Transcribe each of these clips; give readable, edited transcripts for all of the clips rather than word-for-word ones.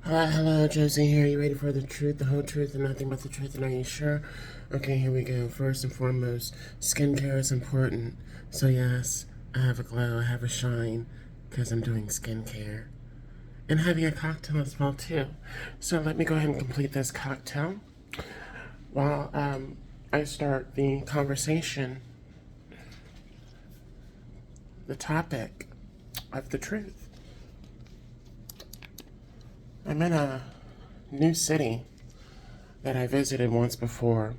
Hello, Josie here. You ready for the truth, the whole truth, and nothing but the truth? And are you sure? Okay, here we go. First and foremost, skincare is important. So, yes, I have a glow, I have a shine, because I'm doing skincare. And having a cocktail as well, too. So, let me go ahead and complete this cocktail while I start the conversation, the topic of the truth. I'm in a new city that I visited once before,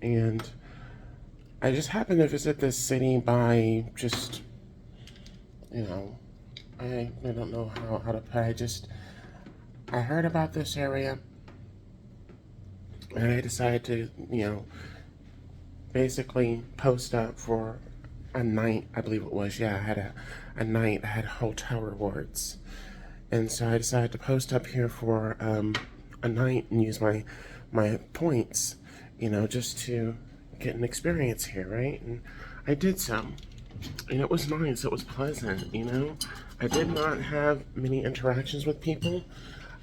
and I just happened to visit this city by just, you know, I don't know how to put it. I heard about this area, and I decided to, basically post up for a night, I believe it was. Yeah, I had a night, I had hotel rewards. And so I decided to post up here for a night and use my points, just to get an experience here, right? And I did so. And it was nice, it was pleasant. I did not have many interactions with people.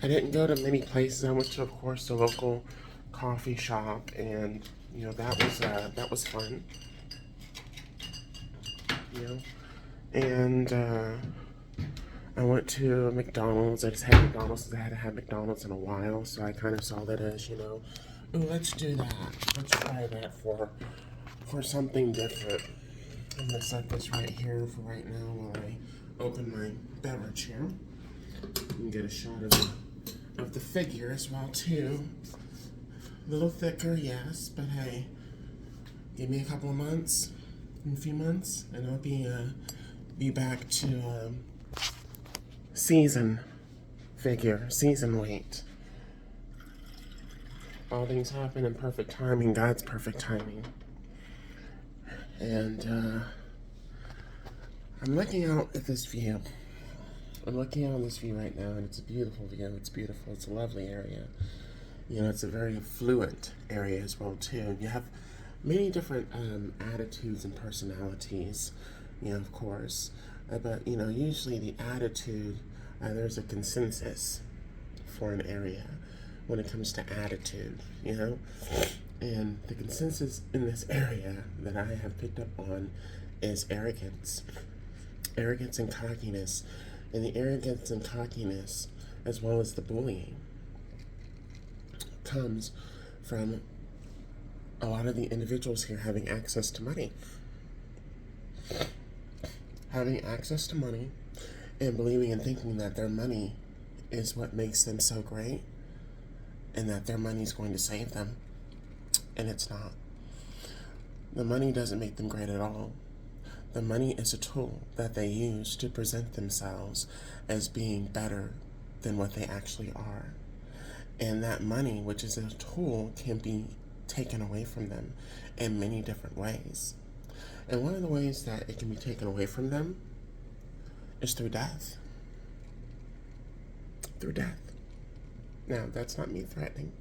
I didn't go to many places. I went to, of course, the local coffee shop, and that was fun. You know, and I went to McDonald's. I just had McDonald's because I hadn't had McDonald's in a while, so I kind of saw that as, ooh, let's do that. Let's try that for something different. I'm gonna set this right here for right now while I open my beverage here and get a shot of the figure as well too. A little thicker, yes, but hey, give me a couple of months, in a few months, and I'll be back to season figure, season weight. All things happen in perfect timing, God's perfect timing. And I'm looking out at this view. I'm looking out on this view right now, and it's a beautiful view. It's beautiful. It's a lovely area. It's a very affluent area as well too. You have many different attitudes and personalities, of course. But usually the attitude, there's a consensus for an area when it comes to attitude. And the consensus in this area that I have picked up on is arrogance. Arrogance and cockiness. And the arrogance and cockiness, as well as the bullying, comes from a lot of the individuals here having access to money. Having access to money and believing and thinking that their money is what makes them so great and that their money is going to save them. And it's not. The money doesn't make them great at all. The money is a tool that they use to present themselves as being better than what they actually are. And that money, which is a tool, can be taken away from them in many different ways. And one of the ways that it can be taken away from them is through death. Through death. Now, that's not me threatening.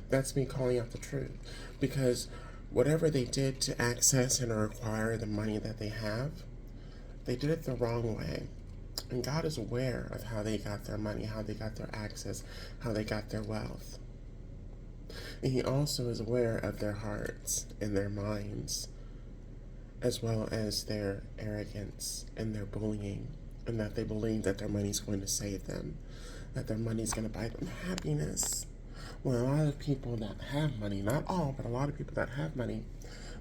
That's me calling out the truth. Because whatever they did to access and acquire the money that they have, they did it the wrong way. And God is aware of how they got their money, how they got their access, how they got their wealth. And He also is aware of their hearts and their minds, as well as their arrogance and their bullying, and that they believe that their money's going to save them, that their money's going to buy them happiness. Well, a lot of people that have money, not all, but a lot of people that have money,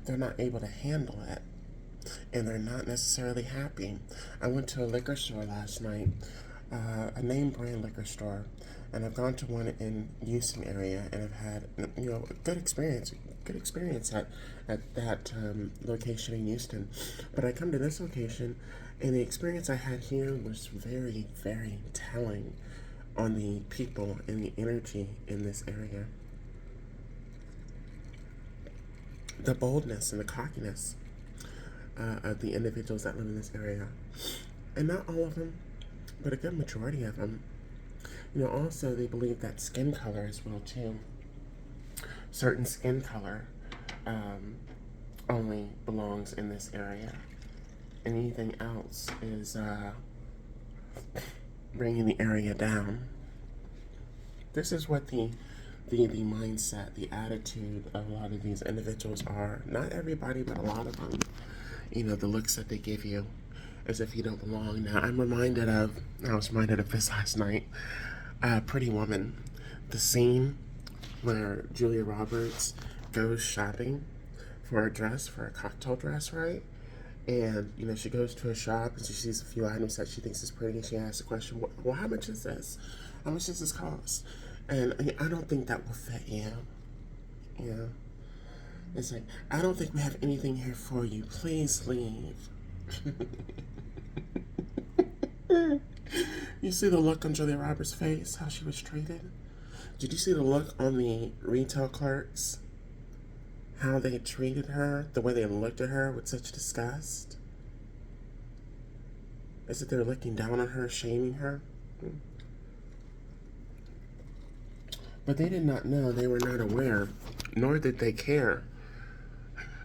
they're not able to handle it. And they're not necessarily happy. I went to a liquor store last night, a name brand liquor store, and I've gone to one in Houston area, and I've had a good experience at that location in Houston. But I come to this location, and the experience I had here was very, very telling on the people and the energy in this area. The boldness and the cockiness of the individuals that live in this area. And not all of them, but a good majority of them. Also they believe that skin color as well too. Certain skin color only belongs in this area. And anything else is bringing the area down. This is what the mindset, the attitude of a lot of these individuals are. Not everybody, but a lot of them. You know, the looks that they give you as if you don't belong. Now, I was reminded of this last night. Pretty Woman. The scene where Julia Roberts goes shopping for a dress, for a cocktail dress, right? And, you know, she goes to a shop and she sees a few items that she thinks is pretty, and she asks the question, well, how much is this? How much does this cost? And I don't think that will fit you. You know? It's like, I don't think we have anything here for you. Please leave. You see the look on Julia Roberts' face, how she was treated? Did you see the look on the retail clerks? How they treated her, the way they looked at her with such disgust? As if they're looking down on her, shaming her? But they did not know, they were not aware, nor did they care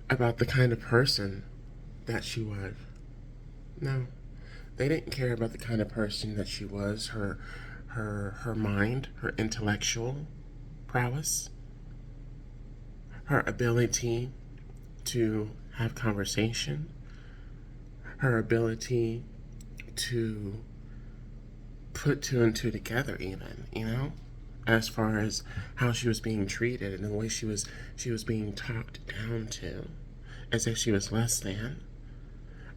about the kind of person that she was. No. They didn't care about the kind of person that she was, her mind, her intellectual prowess, her ability to have conversation, her ability to put two and two together even, you know? As far as how she was being treated and the way she was being talked down to, as if she was less than,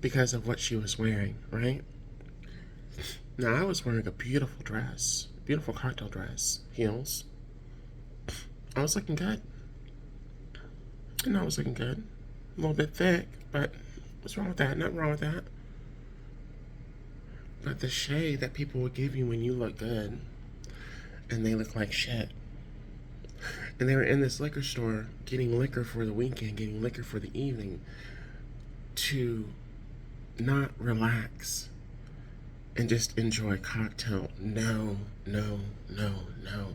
because of what she was wearing, right? Now, I was wearing a beautiful dress, beautiful cocktail dress, heels. I was looking good. And I was looking good. A little bit thick, but what's wrong with that? Nothing wrong with that. But the shade that people will give you when you look good and they look like shit. And they were in this liquor store getting liquor for the weekend, getting liquor for the evening to not relax and just enjoy a cocktail. No, no, no, no.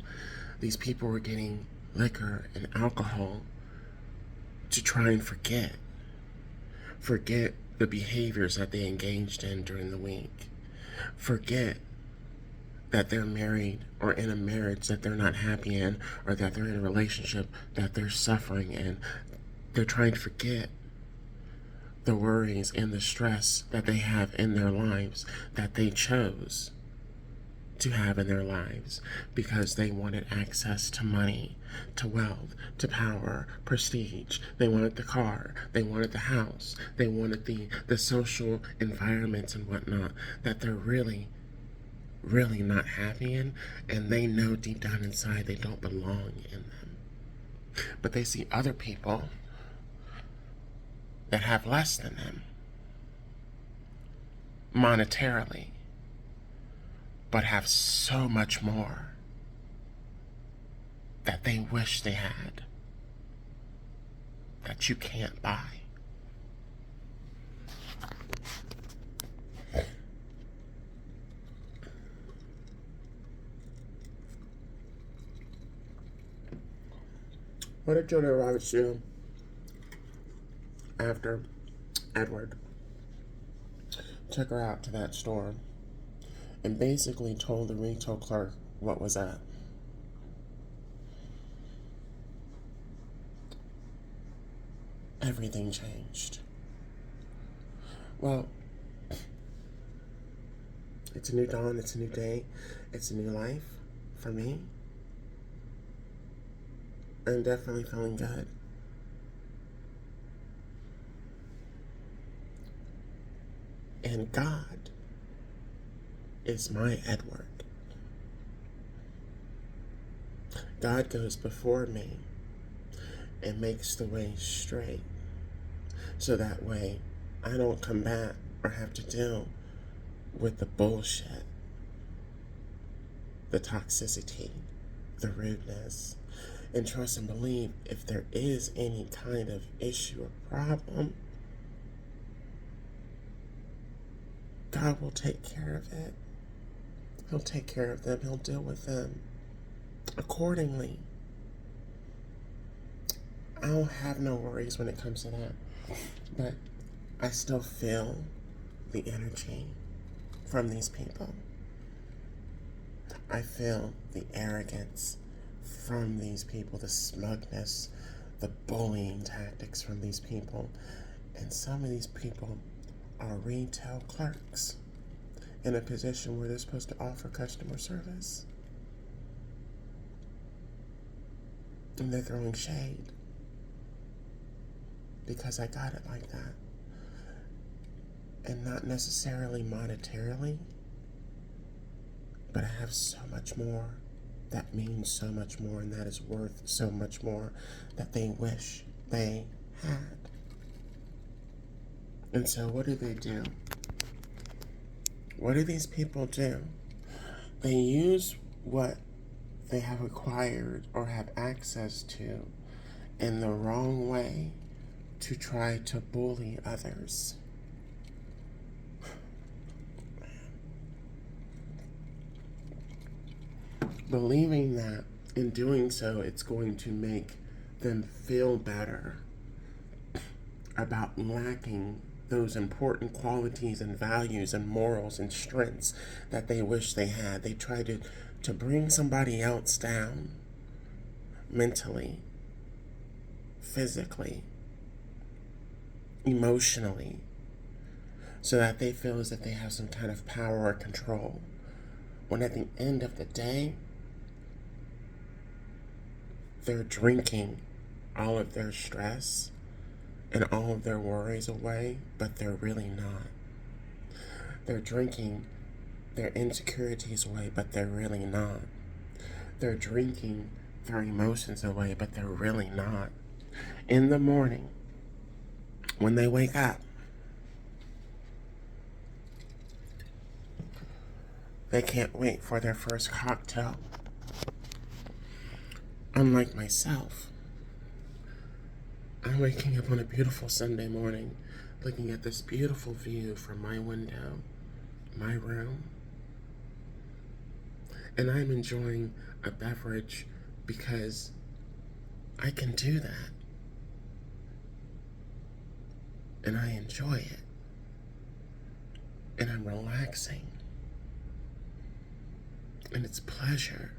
These people were getting liquor and alcohol to try and forget the behaviors that they engaged in during the week. Forget that they're married or in a marriage that they're not happy in, or that they're in a relationship that they're suffering in. They're trying to forget the worries and the stress that they have in their lives, that they chose to have in their lives because they wanted access to money, to wealth, to power, prestige. They wanted the car, they wanted the house, they wanted the social environments and whatnot that they're really not happy in, and they know deep down inside they don't belong in them. But they see other people that have less than them monetarily, but have so much more that they wish they had, that you can't buy. What did Julia Roberts do after Edward took her out to that store and basically told the retail clerk what was that? Everything changed. Well, it's a new dawn, it's a new day, it's a new life for me. I'm definitely feeling good. And God is my Edward. God goes before me and makes the way straight, so that way I don't come back or have to deal with the bullshit, the toxicity, the rudeness. And trust and believe, if there is any kind of issue or problem, God will take care of it. He'll take care of them. He'll deal with them accordingly. I don't have no worries when it comes to that. But I still feel the energy from these people. I feel the arrogance from these people, the smugness, the bullying tactics from these people. And some of these people are retail clerks in a position where they're supposed to offer customer service. And they're throwing shade because I got it like that. And not necessarily monetarily, but I have so much more that means so much more and that is worth so much more that they wish they had. And so what do? What do these people do? They use what they have acquired or have access to in the wrong way to try to bully others. Believing that in doing so it's going to make them feel better about lacking those important qualities and values and morals and strengths that they wish they had. They try to bring somebody else down mentally, physically, emotionally, so that they feel as if they have some kind of power or control. When at the end of the day, they're drinking all of their stress and all of their worries away, but they're really not. They're drinking their insecurities away, but they're really not. They're drinking their emotions away, but they're really not. In the morning, when they wake up, they can't wait for their first cocktail. Unlike myself, I'm waking up on a beautiful Sunday morning, looking at this beautiful view from my window, my room, and I'm enjoying a beverage because I can do that. And I enjoy it. And I'm relaxing. And it's pleasure.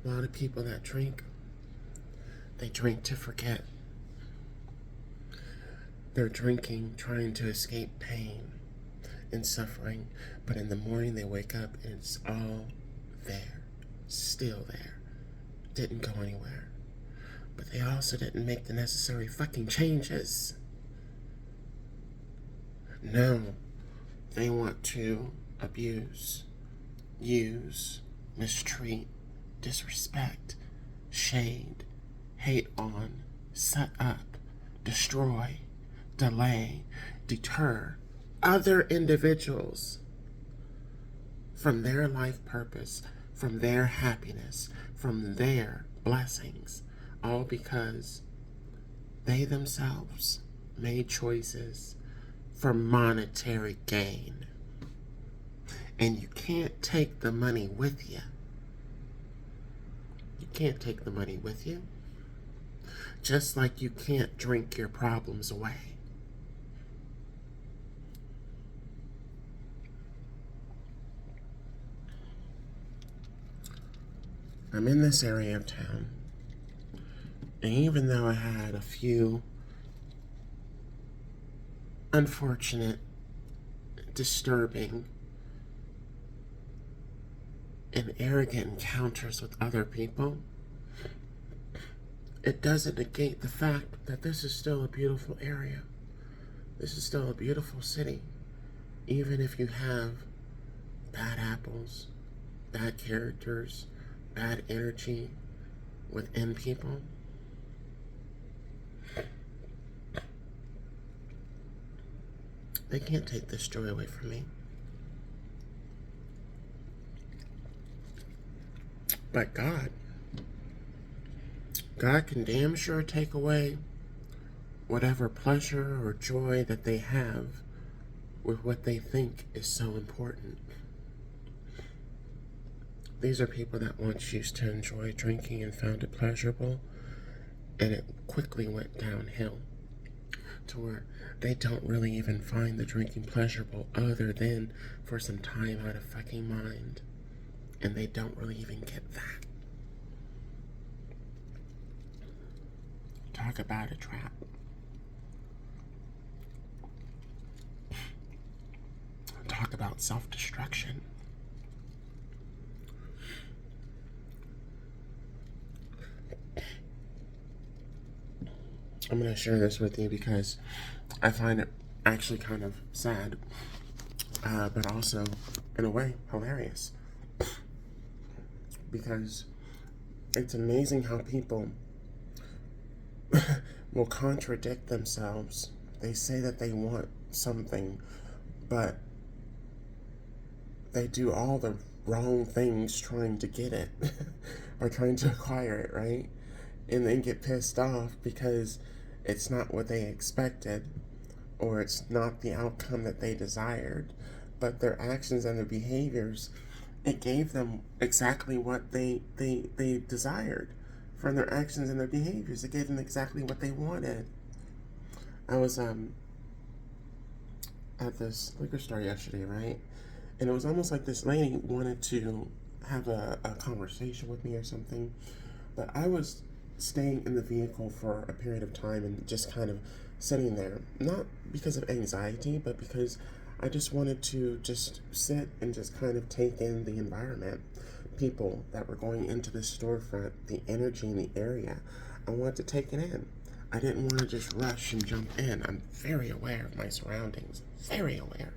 A lot of people that drink, they drink to forget. They're drinking, trying to escape pain and suffering, but in the morning they wake up and it's all there, still there. Didn't go anywhere. But they also didn't make the necessary fucking changes. No, they want to abuse, use, mistreat, disrespect, shade, hate on, set up, destroy, delay, deter other individuals from their life purpose, from their happiness, from their blessings, all because they themselves made choices for monetary gain. And you can't take the money with you. You can't take the money with you. Just like you can't drink your problems away. I'm in this area of town, and even though I had a few unfortunate, disturbing, and arrogant encounters with other people, it doesn't negate the fact that this is still a beautiful area. This is still a beautiful city, even if you have bad apples, bad characters, bad energy within people. They can't take this joy away from me. But God can damn sure take away whatever pleasure or joy that they have with what they think is so important. These are people that once used to enjoy drinking and found it pleasurable, and it quickly went downhill to where they don't really even find the drinking pleasurable other than for some time out of fucking mind. And they don't really even get that. Talk about a trap. Talk about self-destruction. I'm going to share this with you because I find it actually kind of sad, but also, in a way, hilarious. Because it's amazing how people will contradict themselves. They say that they want something, but they do all the wrong things trying to get it or trying to acquire it, right? And then get pissed off because it's not what they expected or it's not the outcome that they desired. But their actions and their behaviors, it gave them exactly what they desired. From their actions and their behaviors, it gave them exactly what they wanted. I was at this liquor store yesterday, right? And it was almost like this lady wanted to have a conversation with me or something. But I was staying in the vehicle for a period of time and just kind of sitting there. Not because of anxiety, but because I just wanted to just sit and just kind of take in the environment. People that were going into the storefront, the energy in the area. I wanted to take it in. I didn't want to just rush and jump in. I'm very aware of my surroundings. Very aware.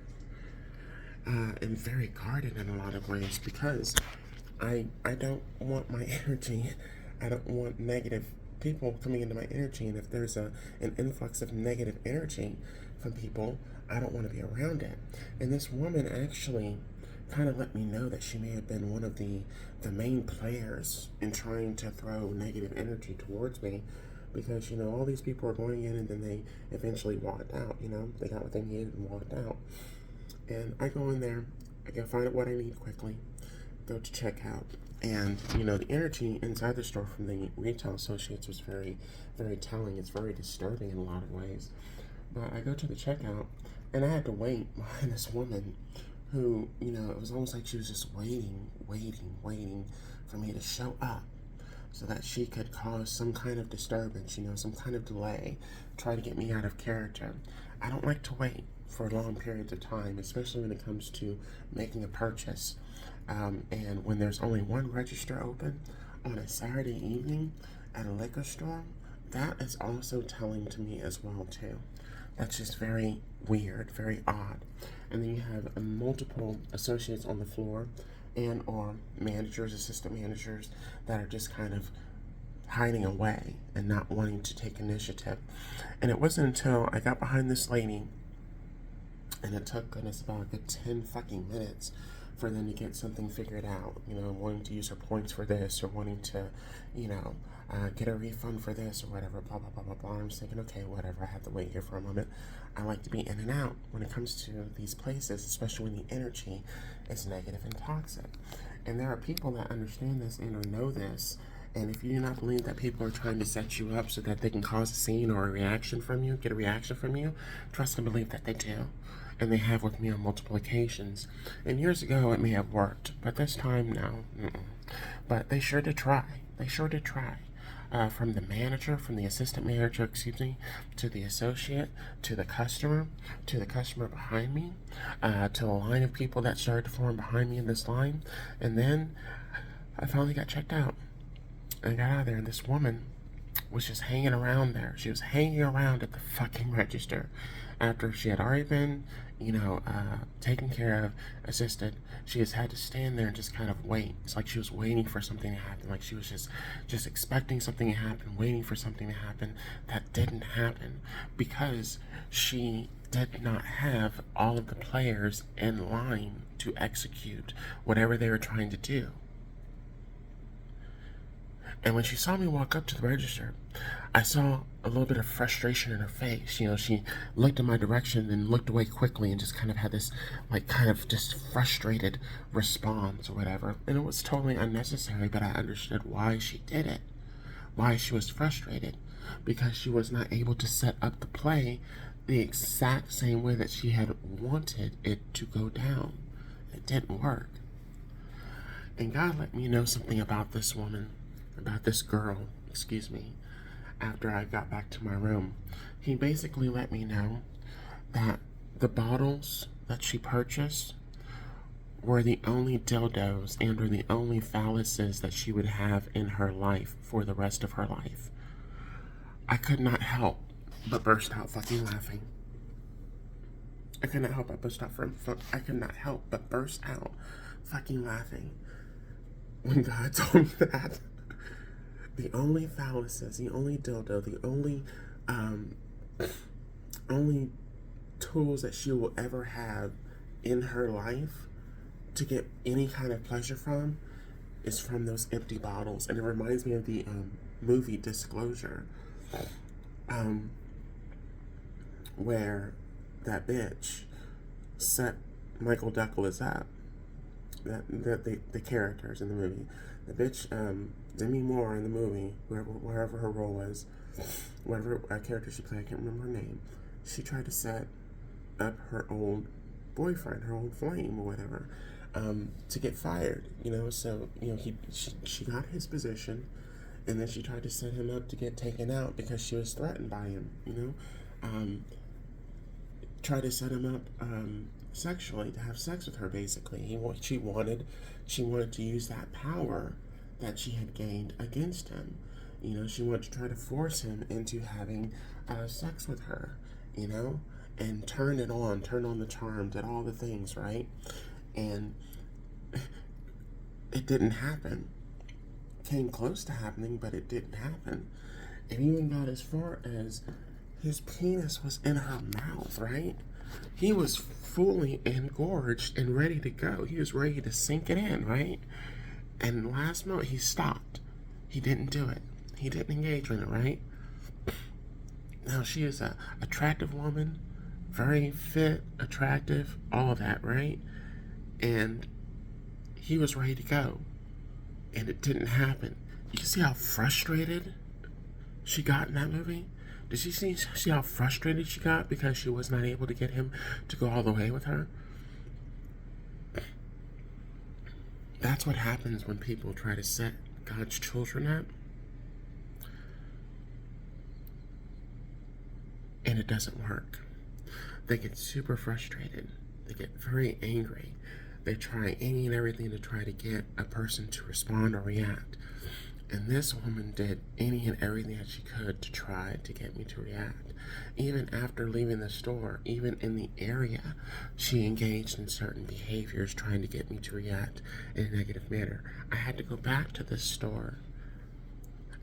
And very guarded in a lot of ways because I don't want my energy. I don't want negative people coming into my energy. And if there's an influx of negative energy from people, I don't want to be around it. And this woman actually kind of let me know that she may have been one of the main players in trying to throw negative energy towards me because, you know, all these people are going in and then they eventually walked out, you know, they got what they needed and walked out. And I go in there, I can find out what I need quickly, go to checkout, and, you know, the energy inside the store from the retail associates was very, very telling. It's very disturbing in a lot of ways. But I go to the checkout, and I had to wait behind this woman who, you know, it was almost like she was just waiting for me to show up so that she could cause some kind of disturbance, you know, some kind of delay, try to get me out of character. I don't like to wait for long periods of time, especially when it comes to making a purchase. And when there's only one register open on a Saturday evening at a liquor store, that is also telling to me as well, too. That's just very weird, very odd. And then you have multiple associates on the floor and or managers, assistant managers that are just kind of hiding away and not wanting to take initiative. And it wasn't until I got behind this lady, and it took, goodness, about a good 10 fucking minutes for them to get something figured out, you know, wanting to use her points for this or wanting to, you know, get a refund for this or whatever, blah, blah, blah, blah, blah. I'm just thinking, okay, whatever, I have to wait here for a moment. I like to be in and out when it comes to these places, especially when the energy is negative and toxic. And there are people that understand this and or know this. And if you do not believe that people are trying to set you up so that they can cause a scene or a reaction from you, get a reaction from you, trust and believe that they do. And they have with me on multiple occasions. And years ago, it may have worked, but this time, no. But they sure did try. They sure did try. From the manager, from the assistant manager, excuse me, to the associate, to the customer behind me, to the line of people that started to form behind me in this line. And then I finally got checked out. I got out of there, and this woman was just hanging around there. She was hanging around at the fucking register after she had already been, you know, taken care of, assisted. She just had to stand there and just kind of wait. It's like she was waiting for something to happen. Like she was just expecting something to happen, waiting for something to happen that didn't happen because she did not have all of the players in line to execute whatever they were trying to do. And when she saw me walk up to the register, I saw a little bit of frustration in her face. You know, she looked in my direction and looked away quickly and just kind of had this, like, kind of just frustrated response or whatever. And it was totally unnecessary, but I understood why she did it. Why she was frustrated. Because she was not able to set up the play the exact same way that she had wanted it to go down. It didn't work. And God let me know something about this woman, about this girl, excuse me, after I got back to my room. He basically let me know that the bottles that she purchased were the only dildos and were the only phalluses that she would have in her life for the rest of her life. I could not help but burst out fucking laughing. I could not help but burst out I could not help but burst out fucking laughing when God told me that. The only phalluses, the only dildo, the only tools that she will ever have in her life to get any kind of pleasure from is from those empty bottles. And it reminds me of the movie Disclosure, where that bitch set Michael Douglas up. The characters in the movie. The bitch, Demi Moore in the movie, wherever her role was, whatever character she played, I can't remember her name, she tried to set up her old boyfriend, her old flame or whatever, to get fired, so, she got his position, and then she tried to set him up to get taken out because she was threatened by him, tried to set him up, sexually, to have sex with her, basically. She wanted to use that power that she had gained against him. She wanted to try to force him into having sex with her, and turn on the charm, did all the things, right? And it didn't happen. Came close to happening, but it didn't happen. It even got as far as his penis was in her mouth, right? He was fully engorged and ready to go. He was ready to sink it in, right? And last moment, he stopped. He didn't do it. He didn't engage with it, right? Now, she is a attractive woman, very fit, attractive, all of that, right? And he was ready to go. And it didn't happen. You can see how frustrated she got in that movie? Did you see how frustrated she got because she was not able to get him to go all the way with her? That's what happens when people try to set God's children up. And it doesn't work. They get super frustrated. They get very angry. They try any and everything to try to get a person to respond or react. And this woman did any and everything that she could to try to get me to react. Even after leaving the store, even in the area, she engaged in certain behaviors trying to get me to react in a negative manner. I had to go back to this store,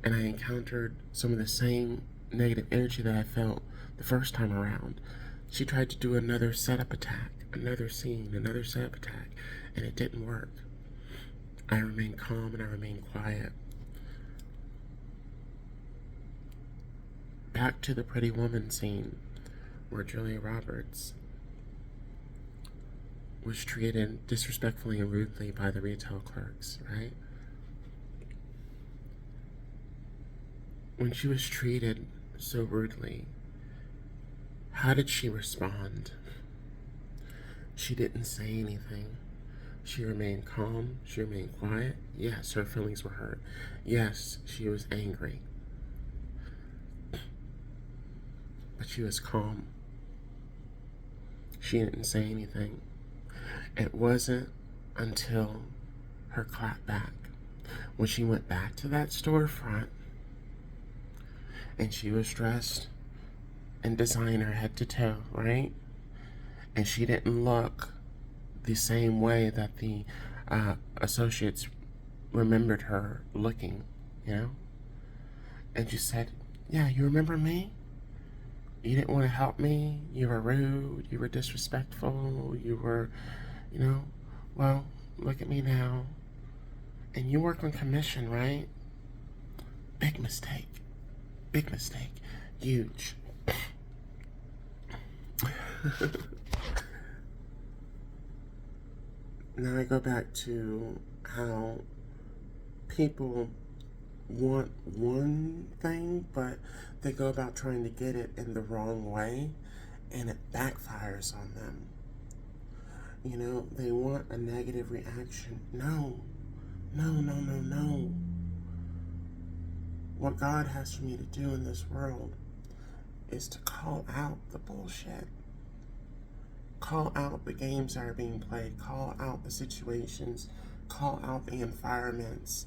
and I encountered some of the same negative energy that I felt the first time around. She tried to do another setup attack, another scene, another setup attack, and it didn't work. I remained calm and I remained quiet. Back to the Pretty Woman scene, where Julia Roberts was treated disrespectfully and rudely by the retail clerks, right? When she was treated so rudely, how did she respond? She didn't say anything. She remained calm. She remained quiet. Yes, her feelings were hurt. Yes, she was angry. But she was calm. She didn't say anything. It wasn't until her clap back, when she went back to that storefront, and she was dressed in designer head to toe, right? And she didn't look the same way that the associates remembered her looking, And she said, "Yeah, you remember me? You didn't want to help me. You were rude. You were disrespectful. You were, well, look at me now. And you work on commission, right? Big mistake. Big mistake. Huge." Now I go back to how people want one thing, but they go about trying to get it in the wrong way, and it backfires on them. They want a negative reaction. No, No, no, no, no. What God has for me to do in this world is to call out the bullshit. Call out the games that are being played. Call out the situations. Call out the environments,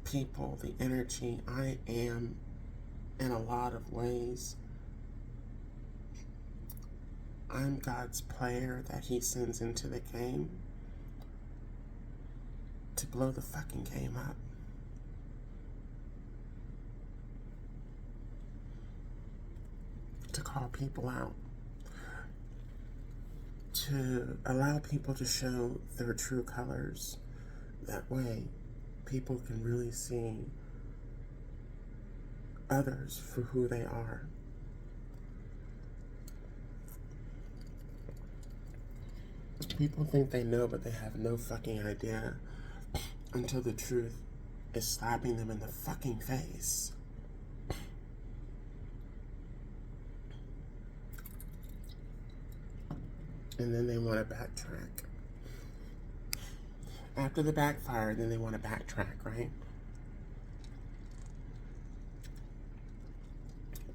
people, the energy. I am, in a lot of ways, I'm God's player that He sends into the game to blow the fucking game up. To call people out. To allow people to show their true colors. That way, people can really see others for who they are. People think they know, but they have no fucking idea until the truth is slapping them in the fucking face. And then they want to backtrack. After the backfire, then they want to backtrack, right?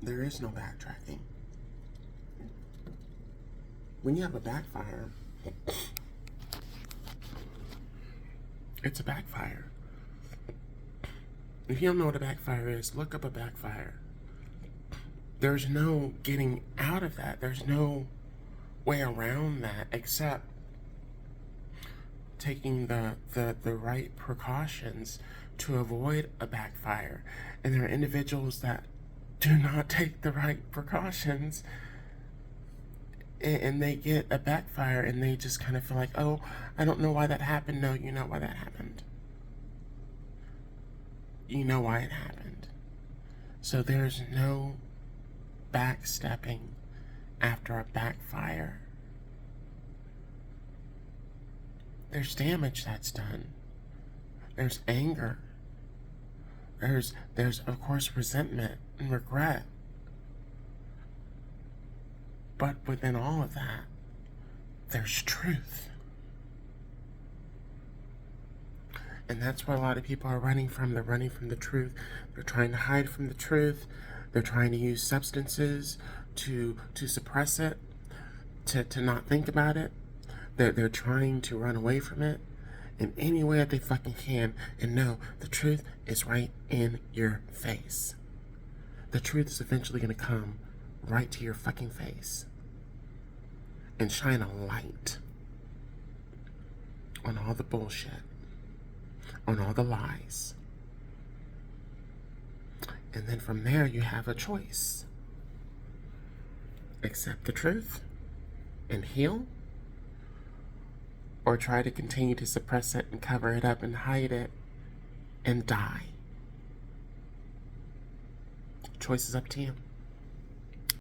There is no backtracking. When you have a backfire, it's a backfire. If you don't know what a backfire is, look up a backfire. There's no getting out of that. There's no way around that except taking the right precautions to avoid a backfire. And there are individuals that do not take the right precautions and they get a backfire and they just kind of feel like, oh, I don't know why that happened. No, you know why that happened. You know why it happened. So there's no backstepping after a backfire. There's damage that's done. There's anger. There's of course resentment and regret. But within all of that, there's truth. And that's what a lot of people are running from. They're running from the truth. They're trying to hide from the truth. They're trying to use substances to suppress it, to not think about it. They're trying to run away from it in any way that they fucking can. And no, the truth is right in your face. The truth is eventually going to come right to your fucking face and shine a light on all the bullshit, on all the lies. And then from there you have a choice. Accept the truth and heal, or try to continue to suppress it and cover it up and hide it and die. Choice is up to you.